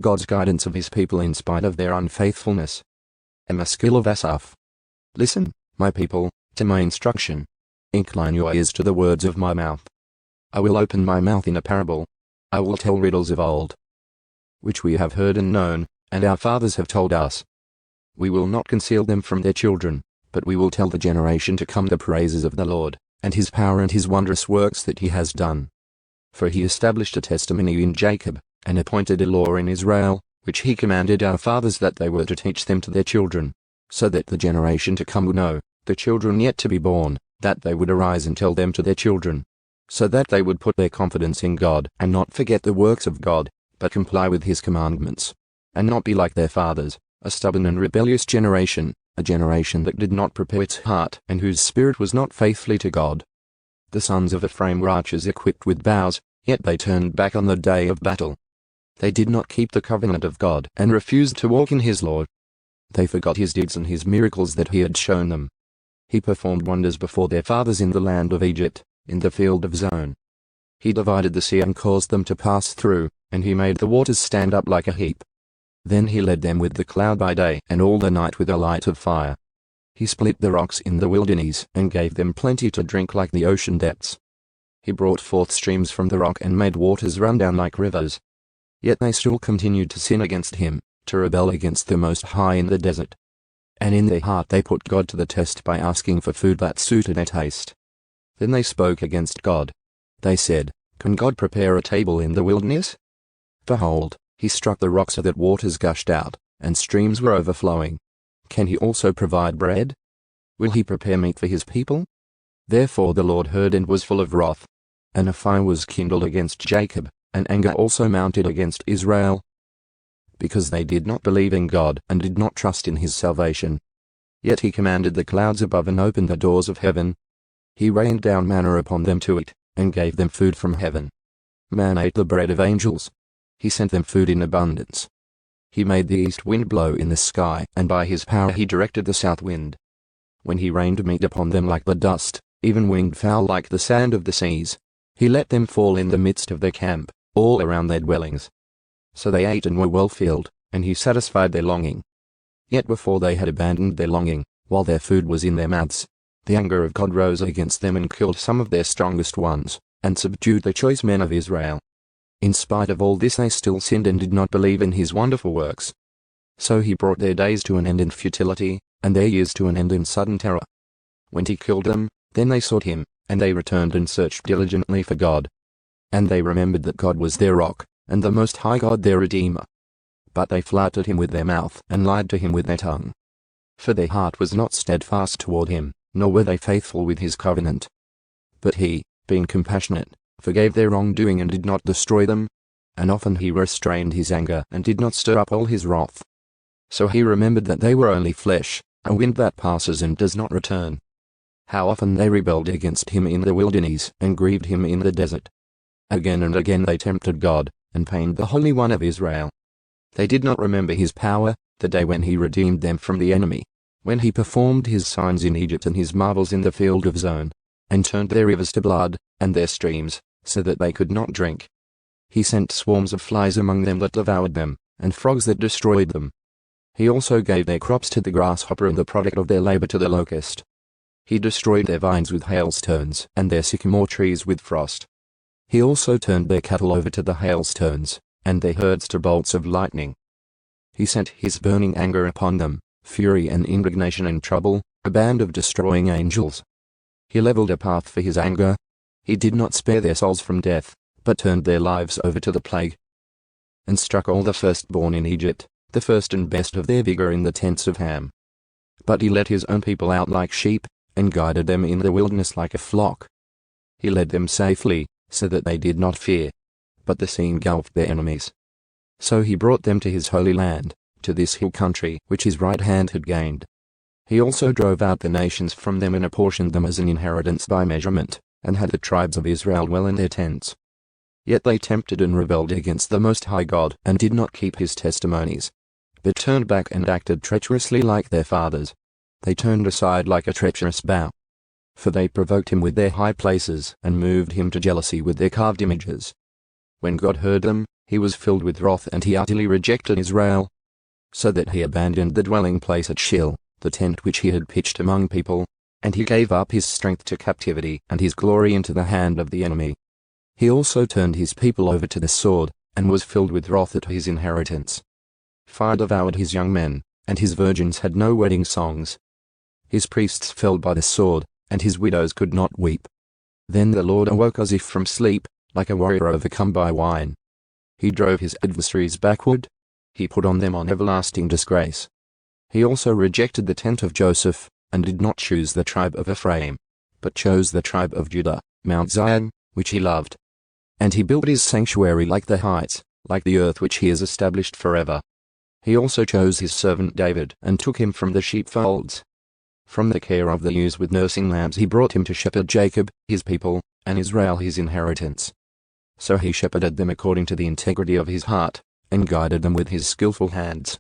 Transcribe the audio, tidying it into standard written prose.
God's guidance of his people in spite of their unfaithfulness. A Maskil of Asaph. Listen, my people, to my instruction. Incline your ears to the words of my mouth. I will open my mouth in a parable. I will tell riddles of old, which we have heard and known, and our fathers have told us. We will not conceal them from their children, but we will tell the generation to come the praises of the Lord, and his power and his wondrous works that he has done. For he established a testimony in Jacob, and appointed a law in Israel, which he commanded our fathers that they were to teach them to their children, so that the generation to come would know, the children yet to be born, that they would arise and tell them to their children, so that they would put their confidence in God and not forget the works of God, but comply with his commandments, and not be like their fathers, a stubborn and rebellious generation, a generation that did not prepare its heart and whose spirit was not faithfully to God. The sons of Ephraim were archers equipped with bows, yet they turned back on the day of battle. They did not keep the covenant of God and refused to walk in his law. They forgot his deeds and his miracles that he had shown them. He performed wonders before their fathers in the land of Egypt, in the field of Zon. He divided the sea and caused them to pass through, and he made the waters stand up like a heap. Then he led them with the cloud by day and all the night with a light of fire. He split the rocks in the wilderness and gave them plenty to drink like the ocean depths. He brought forth streams from the rock and made waters run down like rivers. Yet they still continued to sin against him, to rebel against the Most High in the desert. And in their heart they put God to the test by asking for food that suited their taste. Then they spoke against God. They said, "Can God prepare a table in the wilderness? Behold, he struck the rock so that waters gushed out, and streams were overflowing. Can he also provide bread? Will he prepare meat for his people?" Therefore the Lord heard and was full of wrath. And a fire was kindled against Jacob, and anger also mounted against Israel, because they did not believe in God and did not trust in his salvation. Yet he commanded the clouds above and opened the doors of heaven. He rained down manna upon them to eat, and gave them food from heaven. Man ate the bread of angels. He sent them food in abundance. He made the east wind blow in the sky, and by his power he directed the south wind. When he rained meat upon them like the dust, even winged fowl like the sand of the seas, he let them fall in the midst of their camp, all around their dwellings. So they ate and were well filled, and he satisfied their longing. Yet before they had abandoned their longing, while their food was in their mouths, the anger of God rose against them and killed some of their strongest ones, and subdued the choice men of Israel. In spite of all this they still sinned and did not believe in his wonderful works. So he brought their days to an end in futility, and their years to an end in sudden terror. When he killed them, then they sought him, and they returned and searched diligently for God. And they remembered that God was their rock, and the Most High God their Redeemer. But they flattered him with their mouth and lied to him with their tongue. For their heart was not steadfast toward him, nor were they faithful with his covenant. But he, being compassionate, forgave their wrongdoing and did not destroy them. And often he restrained his anger and did not stir up all his wrath. So he remembered that they were only flesh, a wind that passes and does not return. How often they rebelled against him in the wilderness and grieved him in the desert. Again and again they tempted God, and pained the Holy One of Israel. They did not remember his power, the day when he redeemed them from the enemy, when he performed his signs in Egypt and his marvels in the field of Zon, and turned their rivers to blood, and their streams, so that they could not drink. He sent swarms of flies among them that devoured them, and frogs that destroyed them. He also gave their crops to the grasshopper and the product of their labor to the locust. He destroyed their vines with hailstones and their sycamore trees with frost. He also turned their cattle over to the hailstones, and their herds to bolts of lightning. He sent his burning anger upon them, fury and indignation and trouble, a band of destroying angels. He leveled a path for his anger. He did not spare their souls from death, but turned their lives over to the plague, and struck all the firstborn in Egypt, the first and best of their vigor in the tents of Ham. But he let his own people out like sheep, and guided them in the wilderness like a flock. He led them safely, so that they did not fear, but the sea engulfed their enemies. So he brought them to his holy land, to this hill country which his right hand had gained. He also drove out the nations from them and apportioned them as an inheritance by measurement, and had the tribes of Israel dwell in their tents. Yet they tempted and rebelled against the Most High God and did not keep his testimonies, but turned back and acted treacherously like their fathers. They turned aside like a treacherous bow. For they provoked him with their high places and moved him to jealousy with their carved images. When God heard them, He was filled with wrath and he utterly rejected Israel, so that he abandoned the dwelling place at Shiloh, the tent which he had pitched among people, and he gave up his strength to captivity and his glory into the hand of the enemy. He also turned his people over to the sword, and was filled with wrath at his inheritance. Fire devoured his young men, and his virgins had no wedding songs. His priests fell by the sword, and his widows could not weep. Then the Lord awoke as if from sleep, like a warrior overcome by wine. He drove his adversaries backward. He put on them an everlasting disgrace. He also rejected the tent of Joseph, and did not choose the tribe of Ephraim, but chose the tribe of Judah, Mount Zion, which he loved. And he built his sanctuary like the heights, like the earth which he has established forever. He also chose his servant David, and took him from the sheepfolds. From the care of the ewes with nursing lambs he brought him to shepherd Jacob, his people, and Israel his inheritance. So he shepherded them according to the integrity of his heart, and guided them with his skillful hands.